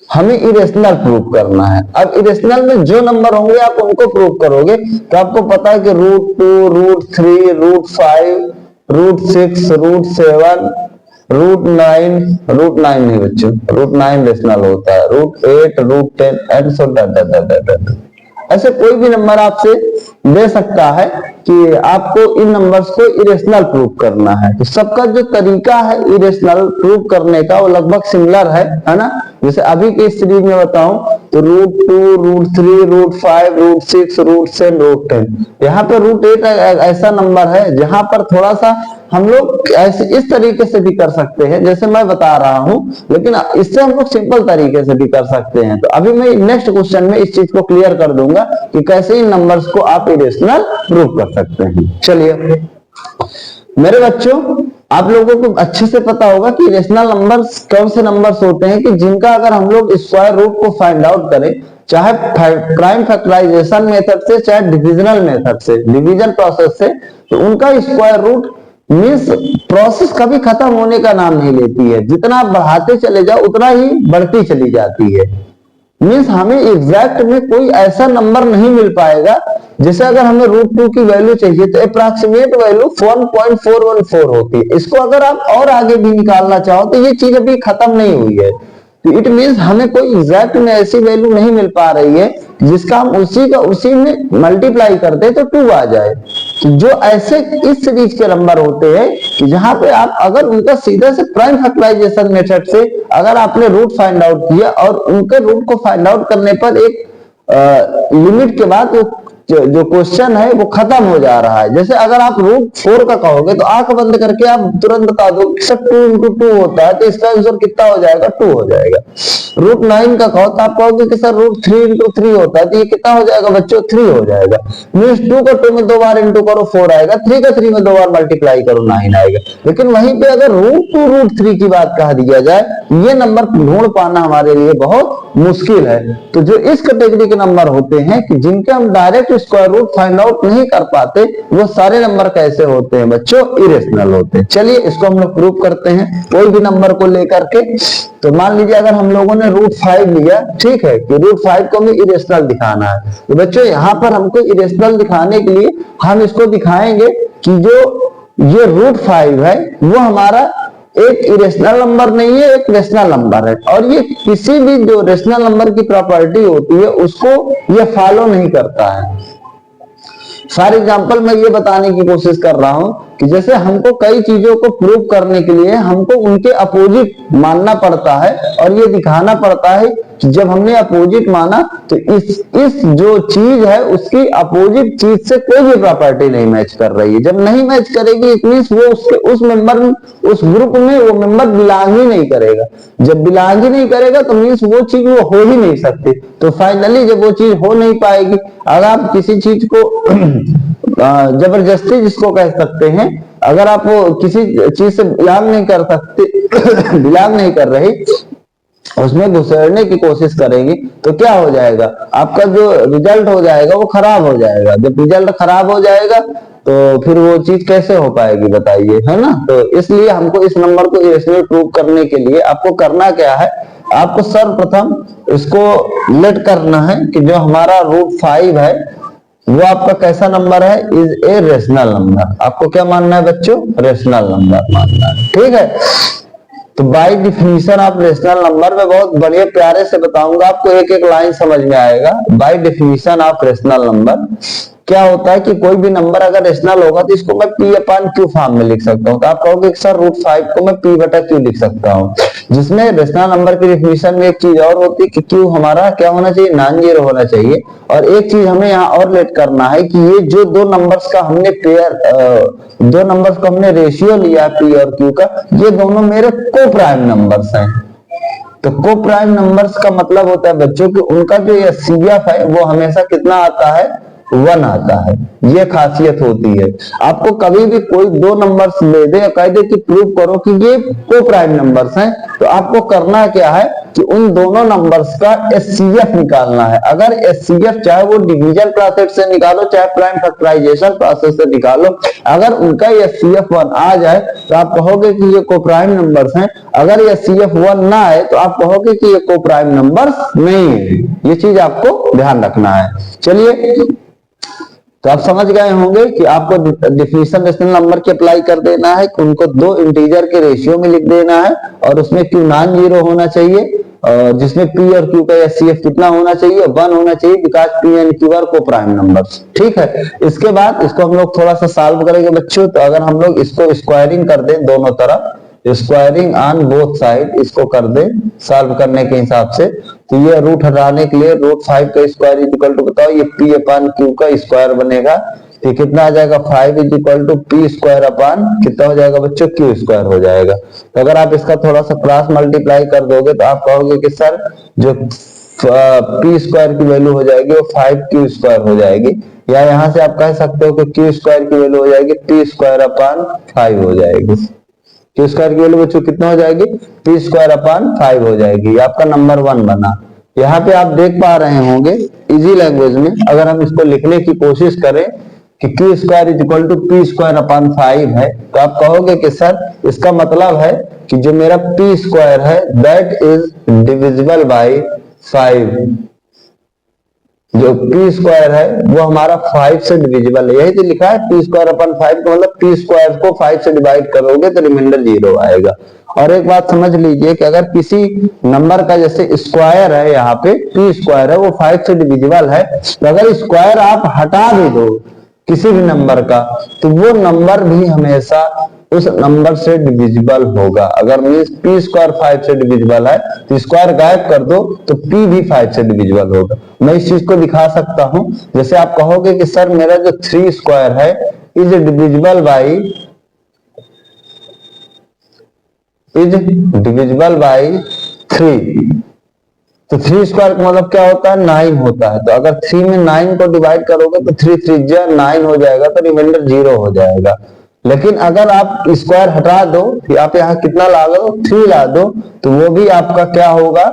हमें इरेशनल प्रूव करना है। अब इरेशनल में जो नंबर होंगे आप उनको प्रूव करोगे, तो आपको पता है कि √2, √3, √5, √6, √7, √9 नहीं बच्चों, √9 रेशनल होता है, √8, √10 एंड सो दैट। ऐसे कोई भी नंबर आपसे दे सकता है कि आपको इन नंबर्स को इरेशनल प्रूव करना है। तो सबका जो तरीका है इरेशनल प्रूव करने का वो लगभग सिमिलर है ना। जैसे अभी की सीरीज में बताऊं तो √2, √3, √5, √6, √7, √10। यहाँ पे √8 ऐसा नंबर है जहां पर थोड़ा सा हम लोग ऐसे इस तरीके से भी कर सकते हैं जैसे मैं बता रहा हूं, लेकिन इससे हम लोग सिंपल तरीके से भी कर सकते हैं। तो अभी मैं नेक्स्ट क्वेश्चन में इस चीज को क्लियर कर दूंगा कि कैसे इन नंबर्स को आप इरेशनल प्रूव कर सकते हैं। चलिए मेरे बच्चों, आप लोगों को अच्छे से पता होगा कि रेशनल नंबर्स कौन से नंबर्स होते हैं कि जिनका अगर हम लोग स्क्वायर रूट को फाइंड आउट करें, चाहे प्राइम फैक्टराइजेशन मेथड से चाहे डिविजनल मेथड से, डिवीजन प्रोसेस से, तो उनका स्क्वायर रूट मीन्स प्रोसेस कभी खत्म होने का नाम नहीं लेती है। जितना आप बढ़ाते चले जाओ उतना ही बढ़ती चली जाती है। मीन्स हमें एग्जैक्ट में कोई ऐसा नंबर नहीं मिल पाएगा। जैसे अगर हमें √2 की वैल्यू चाहिए तो अप्रॉक्सीमेट वैल्यू 1.414 होती है। इसको अगर आप और आगे भी निकालना चाहो तो ये चीज अभी खत्म नहीं हुई है। तो इट मीन्स हमें कोई एग्जैक्ट में ऐसी वैल्यू नहीं मिल पा रही है जिसका हम उसी में मल्टीप्लाई कर दे तो 2 आ जाए। तो जो ऐसे इस सीरीज के नंबर होते हैं कि जहां पे आप अगर उनका सीधे से प्राइम फैक्टराइजेशन मेथड से अगर आपने रूट फाइंड आउट किया और उनके रूट को फाइंड आउट करने पर एक लिमिट के बाद जो क्वेश्चन है वो खत्म हो जा रहा है। जैसे अगर आप √4 का कहोगे तो आंख बंद करके आप तुरंत बता दो सर 2 × 2 होता है तो इसका आंसर कितना हो जाएगा, 2 हो जाएगा। √9 का कहो तो आप कहोगे कि सर √3 × 3 होता है तो ये कितना हो जाएगा बच्चों, 3 हो जाएगा। मीन्स 2 को 2 में 2 बार इंटू करो 4 आएगा, 3 का 3 में 2 बार मल्टीप्लाई करो 9 आएगा। लेकिन वहीं पे अगर √2 √3 की बात कह दिया जाए, ये नंबर ढूंढ पाना हमारे लिए बहुत मुश्किल है। तो जो इस कैटेगरी के नंबर होते हैं कि जिनके हम direct square root find out नहीं कर पाते, वो सारे नंबर कैसे होते हैं बच्चों, इरेशनल होते हैं। चलिए इसको हम लोग प्रूव करते हैं कोई भी नंबर को लेकर के। तो मान लीजिए अगर हम लोगों ने √5 लिया, ठीक है, कि √5 को हमें इरेशनल दिखाना है। तो बच्चों यहाँ पर हमको इरेशनल दिखाने के लिए हम इसको दिखाएंगे कि जो ये √5 है वो हमारा एक इरेशनल नंबर नहीं है, एक रेशनल नंबर है। और ये किसी भी जो रेशनल नंबर की प्रॉपर्टी होती है उसको ये फॉलो नहीं करता है। फॉर एग्जाम्पल मैं ये बताने की कोशिश कर रहा हूं कि जैसे हमको कई चीजों को प्रूव करने के लिए हमको उनके अपोजिट मानना पड़ता है और ये दिखाना पड़ता है कि जब हमने अपोजिट माना तो इस जो चीज है उसकी अपोजिट चीज से कोई भी प्रॉपर्टी नहीं मैच कर रही है। जब नहीं मैच करेगी इट मींस वो उस ग्रुप में वो मेंबर बिलोंग ही नहीं करेगा। जब बिलोंग ही नहीं करेगा तो मींस वो चीज वो हो ही नहीं सकती। तो फाइनली जब वो चीज हो नहीं पाएगी, अगर आप किसी चीज को जबरदस्ती जिसको कह सकते हैं, अगर आप वो किसी चीज से बिलोंग नहीं कर सकते बिलोंग नहीं कर रही, उसमें घुसेड़ने की कोशिश करेंगे तो क्या हो जाएगा, आपका जो रिजल्ट हो जाएगा वो खराब हो जाएगा। जब रिजल्ट खराब हो जाएगा तो फिर वो चीज कैसे हो पाएगी बताइए, है ना। तो इसलिए हमको इस नंबर को इरेशनल प्रूव करने के लिए आपको करना क्या है, आपको सर्वप्रथम इसको लेट करना है कि जो हमारा √5 है वो आपका कैसा नंबर है, इज ए रेशनल नंबर। आपको क्या मानना है बच्चों, रेशनल नंबर मानना है, ठीक है। तो बाय डिफिनीशन आप रेशनल नंबर में बहुत बढ़िया प्यारे से बताऊंगा, आपको एक एक लाइन समझ में आएगा। By definition of rational number क्या होता है कि कोई भी नंबर अगर रेशनल होगा तो इसको मैं P/Q फॉर्म में लिख सकता हूँ। तो आप कहोगे सर √5 को मैं P/Q लिख सकता हूँ, जिसमें रेशनल नंबर की डिफिनीशन में एक चीज और होती है कि Q हमारा क्या होना चाहिए, नॉन जीरो होना चाहिए। और एक चीज हमें यहाँ और लेट करना है कि ये जो दो नंबर्स का हमने दो नंबर्स को हमने रेशियो लिया P और Q का, ये दोनों मेरे को प्राइम नंबर्स हैं। तो को प्राइम नंबर्स का मतलब होता है बच्चों कि उनका जो ये CF है वो हमेशा कितना आता है, 1 आता है। ये खासियत होती है। आपको कभी भी कोई दो नंबर्स दे दे और कह दे कि प्रूव करो कि ये को प्राइम नंबर्स हैं, तो आपको करना क्या है कि उन दोनों नंबर्स का SCF निकालना है। अगर SCF चाहे वो डिवीजन प्रोसेस से निकालो चाहे प्राइम फैक्टराइजेशन प्रोसेस से निकालो, अगर उनका SCF 1 आ जाए तो आप कहोगे कि ये को प्राइम नंबर्स हैं। अगर SCF 1 ना आए तो आप कहोगे कि ये को प्राइम नंबर्स नहीं है। ये चीज आपको ध्यान रखना है। चलिए तो आप समझ गए होंगे कि आपको डिफिनीशन रेशनल नंबर की अप्लाई कर देना है कि उनको दो इंटीजर के रेशियो में लिख देना है और उसमें Q नॉन जीरो होना चाहिए जिसमें पी और क्यू का एचसीएफ कितना होना चाहिए, 1 होना चाहिए, because P and Q R को प्राइम नंबर्स। ठीक है, इसके बाद इसको हम लोग थोड़ा सा सॉल्व करेंगे बच्चों। तो अगर हम लोग इसको स्क्वायरिंग कर दें दोनों तरफ, स्क्वायरिंग ऑन बोथ साइड इसको कर दे सॉल्व करने के हिसाब से, तो ये रूट हटाने के लिए रूट 5 का स्क्वायर इज इक्वल टू, बताओ ये पी अपान क्यू का स्क्वायर बनेगा, तो कितना आ जाएगा 5 is equal to P square upon कितना हो जाएगा बच्चों, क्यू स्क्वायर हो जाएगा। तो अगर आप इसका थोड़ा सा क्रॉस मल्टीप्लाई कर दोगे तो आप कहोगे कि सर जो पी स्क्वायर की वैल्यू हो जाएगी वो 5 क्यू स्क्वायर हो जाएगी, या यहां से आप कह सकते हो कि क्यू स्क्वायर की वैल्यू हो जाएगी पी स्क्वायर अपान 5 हो जाएगी। क्यू स्क्वायर की वैल्यू बच्चों कितना हो जाएगी, पी स्क्वायर अपान 5 हो जाएगी। आपका नंबर 1 बना। यहाँ पे आप देख पा रहे होंगे इजी लैंग्वेज में अगर हम इसको लिखने की कोशिश करें कि Q square is equal to P square upon 5 है, तो आप कहोगे कि सर इसका मतलब है कि जो मेरा पी स्क्वायर है दैट इज डिविजिबल बाई 5। जो पी स्क्वायर है वो हमारा 5 से डिविजिबल है, यही तो लिखा है पी स्क्वायर अपन 5 का मतलब पी स्क्वायर को 5 से डिवाइड करोगे तो रिमाइंडर 0 आएगा। और एक बात समझ लीजिए कि अगर किसी नंबर का जैसे स्क्वायर है, यहाँ पे पी स्क्वायर है वो 5 से डिविजिबल है, तो अगर स्क्वायर आप हटा भी दो किसी भी नंबर का तो वो नंबर भी हमेशा उस नंबर से डिविजिबल होगा। अगर मींस पी स्क्वायर 5 से डिविजिबल है तो स्क्वायर गायब कर दो तो पी भी 5 से डिविजिबल होगा। मैं इस चीज को दिखा सकता हूं, जैसे आप कहोगे कि सर मेरा जो 3 स्क्वायर है इज डिविजिबल बाई 3, तो 3 स्क्वायर का मतलब क्या होता है 9 होता है। तो अगर 3 में 9 को डिवाइड करोगे तो 3 3 9 हो जाएगा, तो रिमाइंडर 0 हो जाएगा। लेकिन अगर आप स्क्वायर हटा दो, आप यहाँ कितना ला दो 3 ला दो, तो वो भी आपका क्या होगा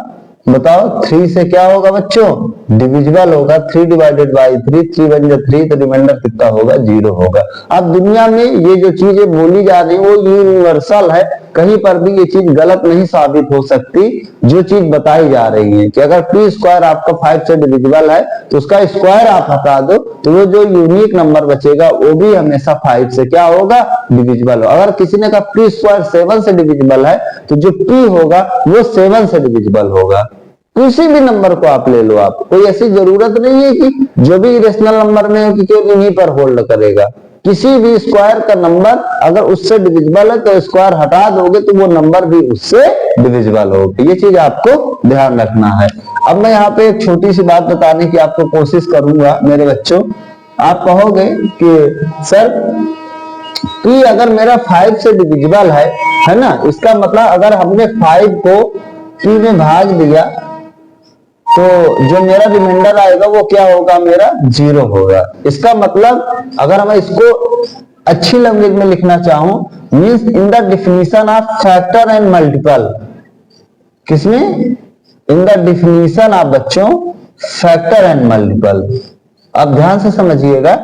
बताओ, 3 से क्या होगा बच्चों, डिविजिबल होगा। 3 डिवाइडेड बाई 3, 3 बन जाए 3, तो रिमाइंडर कितना होगा 0 होगा। अब दुनिया में ये जो चीजें बोली जा रही है वो यूनिवर्सल है, कहीं पर भी ये चीज गलत नहीं साबित हो सकती। जो चीज बताई जा रही है कि अगर पी स्क्वायर आपका 5 से डिविजिबल है तो उसका स्क्वायर आप हटा दो तो वो जो यूनिक नंबर बचेगा वो भी हमेशा 5 से क्या होगा, डिविजिबल हो। अगर किसी ने कहा पी स्क्वायर 7 से डिविजिबल है तो जो पी होगा वो 7 से डिविजिबल होगा। किसी भी नंबर को आप ले लो, आप कोई ऐसी जरूरत नहीं है कि जो भी इरेशनल नंबर में हो कि केवल इन्हीं पर होल्ड करेगा। किसी भी स्क्वायर का नंबर अगर उससे डिविजिबल है तो स्क्वायर हटा दोगे तो वो नंबर भी उससे डिविजिबल होगा। ये चीज आपको ध्यान रखना है। अब मैं यहाँ पे एक छोटी सी बात बताने की आपको कोशिश करूंगा मेरे बच्चों। आप कहोगे कि सर पी अगर मेरा 5 से डिविजिबल है ना, इसका मतलब अगर हमने 5 को पी में भाग दिया तो जो मेरा रिमाइंडर आएगा वो क्या होगा, मेरा 0 होगा। इसका मतलब अगर मैं इसको अच्छी लैंग्वेज में लिखना चाहूं, means in the definition of factor and multiple, किसमें, इन द डिफिनीशन ऑफ बच्चों फैक्टर एंड मल्टीपल। आप ध्यान से समझिएगा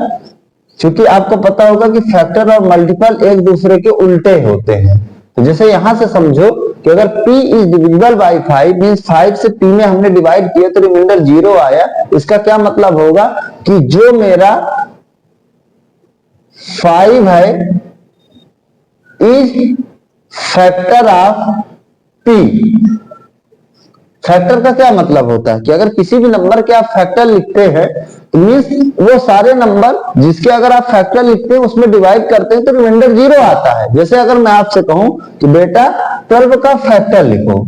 क्योंकि आपको पता होगा कि फैक्टर और मल्टीपल एक दूसरे के उल्टे होते हैं। तो जैसे यहां से समझो कि अगर p is divisible by 5 means 5 से p में हमने डिवाइड किया तो रिमाइंडर 0 आया। इसका क्या मतलब होगा कि जो मेरा 5 है is factor of p। Factor का क्या मतलब होता है कि अगर किसी भी नंबर के आप फैक्टर लिखते हैं तो मींस वो सारे नंबर जिसके अगर आप फैक्टर लिखते हैं उसमें डिवाइड करते हैं तो रिमाइंडर 0 आता है। जैसे अगर मैं आपसे कहूं कि बेटा 12 का फैक्टर लिखो,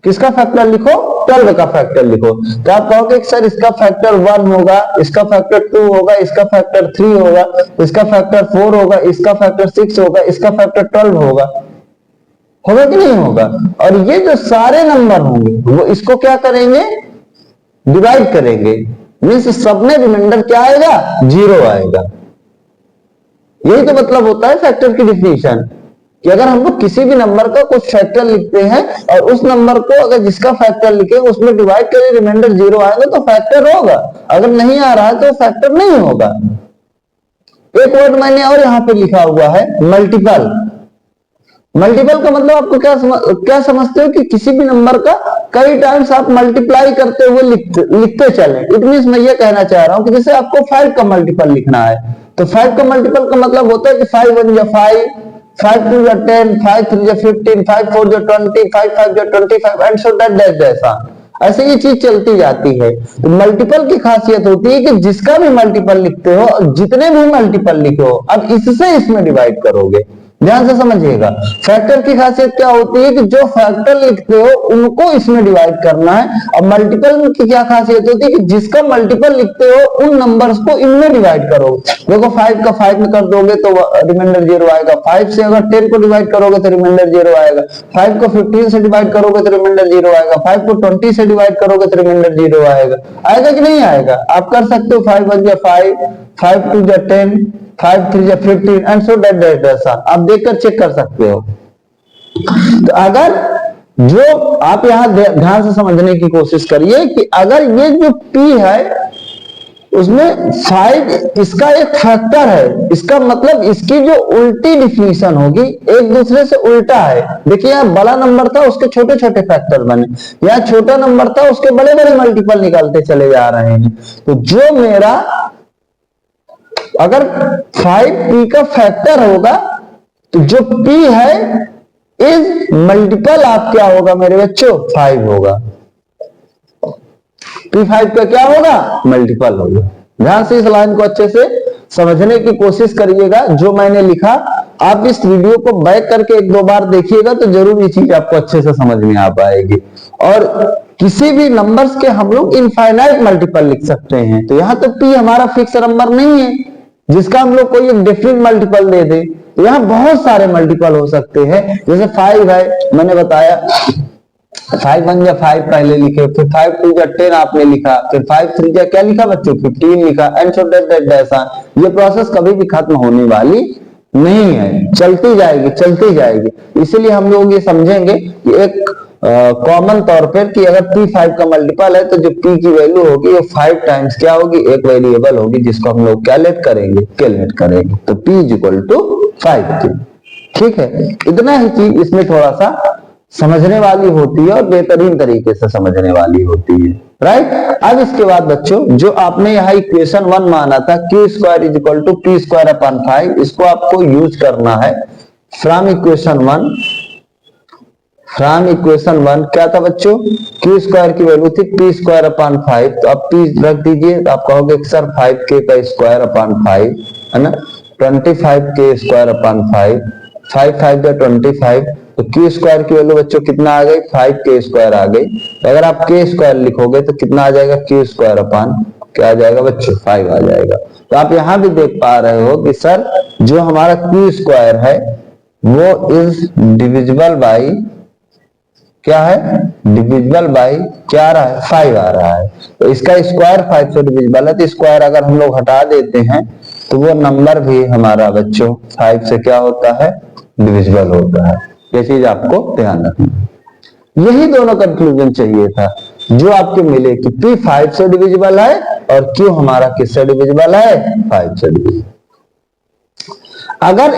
किसका फैक्टर लिखो, 12 का फैक्टर लिखो, तो आप कहोगे कि सर इसका फैक्टर 1 होगा, इसका फैक्टर 2 होगा, इसका फैक्टर 3 होगा, इसका फैक्टर 4 होगा, इसका फैक्टर 6 होगा, इसका फैक्टर 12 होगा कि नहीं होगा। और ये जो सारे नंबर होंगे वो इसको क्या करेंगे, डिवाइड करेंगे, मीन्स सब में रिमाइंडर क्या आएगा, 0 आएगा। यही तो मतलब होता है फैक्टर की डिफिनीशन कि अगर हम लोग किसी भी नंबर का कुछ फैक्टर लिखते हैं और उस नंबर को अगर जिसका फैक्टर लिखे उसमें डिवाइड करें रिमाइंडर 0 आएगा तो फैक्टर होगा, अगर नहीं आ रहा है तो फैक्टर नहीं होगा। एक वर्ड मैंने और यहां पे लिखा हुआ है मल्टीपल। मल्टीपल का मतलब आपको क्या समझते हो कि किसी भी नंबर का कई टाइम्स आप मल्टीप्लाई करते हुए लिखते चले। इट मींस मैं ये कहना चाह रहा हूं कि जैसे आपको 5 का मल्टीपल लिखना है तो 5 का मल्टीपल का मतलब होता है कि 5 1 या 5, 5 2 जा 10, 5 3 जा 15, 5 4 जा 20, 5 5 जा 25 एंड सो दैट जैसा ऐसे ये चीज चलती जाती है। तो मल्टीपल की खासियत होती है कि जिसका भी मल्टीपल लिखते हो, जितने भी मल्टीपल लिखो, अब इससे इसमें डिवाइड करोगे। ध्यान से समझिएगा, फैक्टर की खासियत क्या होती है कि जो फैक्टर लिखते हो उनको इसमें डिवाइड करना है। अब मल्टीपल की क्या खासियत होती है कि जिसका मल्टीपल लिखते हो उन नंबर्स को इनमें डिवाइड करो। देखो 5 का 5 में कर दोगे तो रिमाइंडर 0 आएगा, 5 से अगर 10 को डिवाइड करोगे तो रिमाइंडर 0 आएगा, 5 को 15 से डिवाइड करोगे तो रिमाइंडर 0 आएगा, 5 को 20 से डिवाइड करोगे तो रिमाइंडर 0 आएगा। आएगा कि नहीं आएगा? आप कर सकते हो 5 1 जा 5, 5 2 जा 10, 5 3 जा 15 एंड सो दैट ऐसा आप देखकर चेक कर सकते हो। तो अगर जो आप यहां ध्यान से समझने की कोशिश करिए कि अगर ये जो P है उसमें 5 इसका एक फैक्टर है, इसका मतलब इसकी जो उल्टी डिफिनीशन होगी एक दूसरे से उल्टा है। देखिए यहाँ बड़ा नंबर था उसके छोटे छोटे फैक्टर बने, यहाँ छोटा नंबर था उसके बड़े बड़े मल्टीपल निकालते चले जा रहे हैं। तो जो मेरा अगर 5P का फैक्टर होगा तो जो P है इज मल्टीपल आप क्या होगा मेरे बच्चों? 5 होगा। P5 का क्या होगा? मल्टीपल होगा। ध्यान से इस लाइन को अच्छे से समझने की कोशिश करिएगा। जो मैंने लिखा आप इस वीडियो को बैक करके 1-2 बार देखिएगा तो जरूर ये चीज आपको अच्छे से समझ में आ पाएगी। और किसी भी नंबर्स के हम लोग इनफाइनाइट मल्टीपल लिख सकते हैं। तो यहाँ तो P हमारा फिक्स नंबर नहीं है जिसका हम लोग कोई एक डिफरेंट मल्टीपल दे दे। तो यहाँ बहुत सारे मल्टीपल हो सकते हैं। जैसे 5 है, मैंने बताया 5 1 जा 5 पहले लिखे, फिर 5 2 जा 10 आपने लिखा, फिर 5 3 जा क्या लिखा बच्चों? 15 लिखा एंड सो दैट ऐसा। ये प्रोसेस कभी भी खत्म होने वाली नहीं है, चलती जाएगी। इसीलिए हम लोग ये समझेंगे कि एक कॉमन तौर पर कि अगर P5 का मल्टीपल है तो जो P की वैल्यू होगी वो 5 टाइम्स क्या होगी? एक वेरिएबल होगी जिसको हम लोग कैलकुलेट करेंगे। तो P = 5 थी। ठीक है, इतना ही चीज इसमें थोड़ा सा समझने वाली होती है और बेहतरीन तरीके से समझने वाली होती है, राइट। अब इसके बाद बच्चों जो आपने यहाँ इक्वेशन 1 माना था Q² = P² 5, इसको आपको यूज करना है फ्रॉम इक्वेशन 1 क्या था बच्चों? Q² की वैल्यू थी P² 5, तो आप P रख दीजिए। तो आप कहोगे सर 5K का स्क्वायर अपॉन 5 है ना, 25K स्क्वायर अपॉन 5, 5 5 जा 25। तो Q² की वैल्यू बच्चों कितना आ गई? 5K स्क्वायर आ गई। तो अगर आप K स्क्वायर लिखोगे तो कितना आ जाएगा? Q² अपॉन क्या आ जाएगा बच्चों? 5 आ जाएगा। तो आप यहां भी देख पा रहे हो कि सर जो हमारा Q² है वो इज डिविजिबल बाई क्या है? डिविजिबल बाई क्या आ रहा है? 5 आ रहा है। तो इसका स्क्वायर 5 से डिविजिबल है, तो स्क्वायर अगर हम लोग हटा देते हैं तो वो नंबर भी हमारा बच्चों 5 से क्या होता है? डिविजिबल होता है। ये चीज आपको ध्यान रखना। यही दोनों कंक्लूजन चाहिए था जो आपके मिले कि P 5 से डिविजिबल है और Q हमारा किससे डिविजिबल है? 5 से डिविजिबल। अगर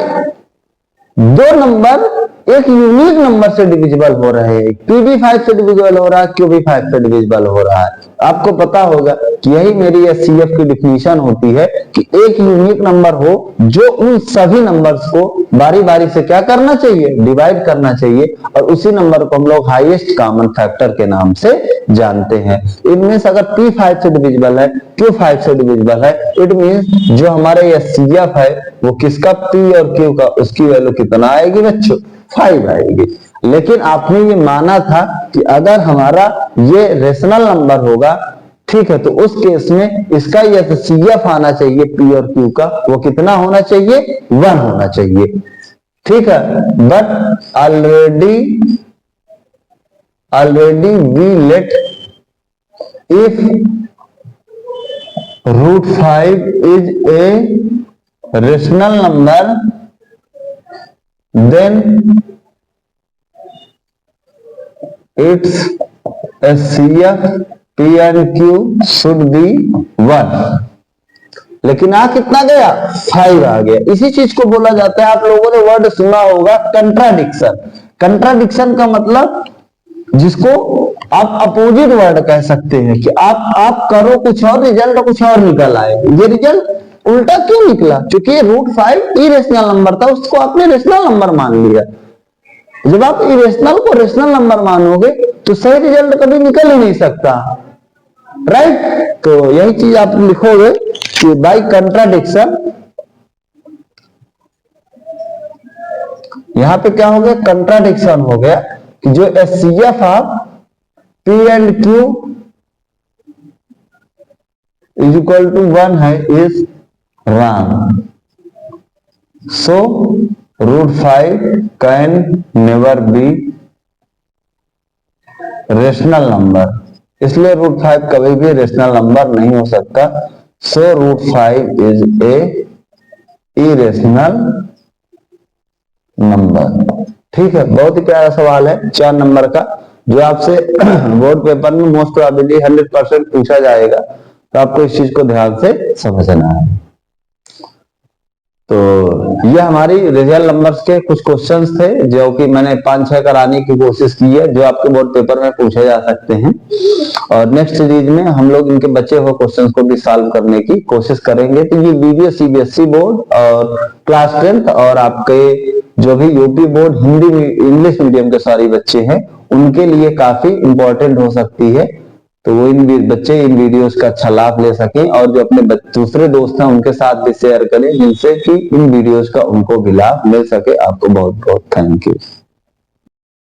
दो नंबर एक यूनिक नंबर से डिविजिबल हो रहे हैं, P भी 5 से डिविजिबल हो रहा है, Q भी 5 से डिविजिबल हो रहा है, आपको पता होगा कि यही मेरी SCF की डिफिनीशन होती है कि एक यूनिक नंबर हो जो उन सभी नंबर्स को बारी बारी से क्या करना चाहिए? डिवाइड करना चाहिए। और उसी नंबर को हम लोग हाईएस्ट कॉमन फैक्टर के नाम से जानते हैं। इट मीन्स अगर P 5 से डिविजिबल है, Q 5 से डिविजिबल है, इट मीन्स जो हमारे SCF है वो किसका? P और Q का, उसकी वैल्यू कितना आएगी बच्चों? 5 आएगी। लेकिन आपने ये माना था कि अगर हमारा ये रेशनल नंबर होगा, ठीक है, तो उस केस में इसका ये SCF आना चाहिए P और Q का, वो कितना होना चाहिए? 1 होना चाहिए। ठीक है, but already we let if √5 is a rational number then its SCF P and Q should be 1। लेकिन आ कितना गया? 5 आ गया। इसी चीज को बोला जाता है, आप लोगों ने वर्ड सुना होगा, कंट्राडिक्शन। कंट्राडिक्शन का मतलब जिसको आप अपोजिट वर्ड कह सकते हैं कि आप करो कुछ और, रिजल्ट कुछ और निकल आए। ये रिजल्ट उल्टा क्यों निकला? क्योंकि √5 इरेशनल नंबर था, उसको आपने रेशनल नंबर मान लिया। जब आप इरेशनल को रेशनल नंबर मानोगे तो सही रिजल्ट कभी निकल ही नहीं सकता, राइट। तो यही चीज आप लिखोगे कि बाय कंट्राडिक्शन, यहां पे क्या हो गया, कंट्राडिक्शन हो गया कि जो HCF of P and Q is equal to 1 है is wrong. So √5 can never be rational number, इसलिए √5 कभी भी रेशनल नंबर नहीं हो सकता। So √5 is a irrational number. ठीक है, बहुत ही प्यारा सवाल है 4 नंबर का, जो आपसे बोर्ड पेपर में मोस्ट प्रोबेबली 100% पूछा जाएगा, तो आपको इस चीज को ध्यान से समझना है। तो ये हमारी रियल नंबर्स के कुछ क्वेश्चंस थे जो कि मैंने 5-6 कराने की कोशिश की है, जो आपके बोर्ड पेपर में पूछे जा सकते हैं। और नेक्स्ट सीरीज में हम लोग इनके बचे हुए क्वेश्चंस को भी सॉल्व करने की कोशिश करेंगे। तो ये वीडियो CBSE बोर्ड और क्लास 10th और आपके जो भी UP board Hindi English medium के सारे बच्चे हैं, उनके लिए काफी इंपॉर्टेंट हो सकती है। तो वो बच्चे इन वीडियोस का अच्छा लाभ ले सकें, और जो अपने दूसरे दोस्त हैं उनके साथ भी शेयर करें, जिनसे कि इन वीडियोस का उनको भी लाभ मिल सके। आपको बहुत बहुत थैंक यू।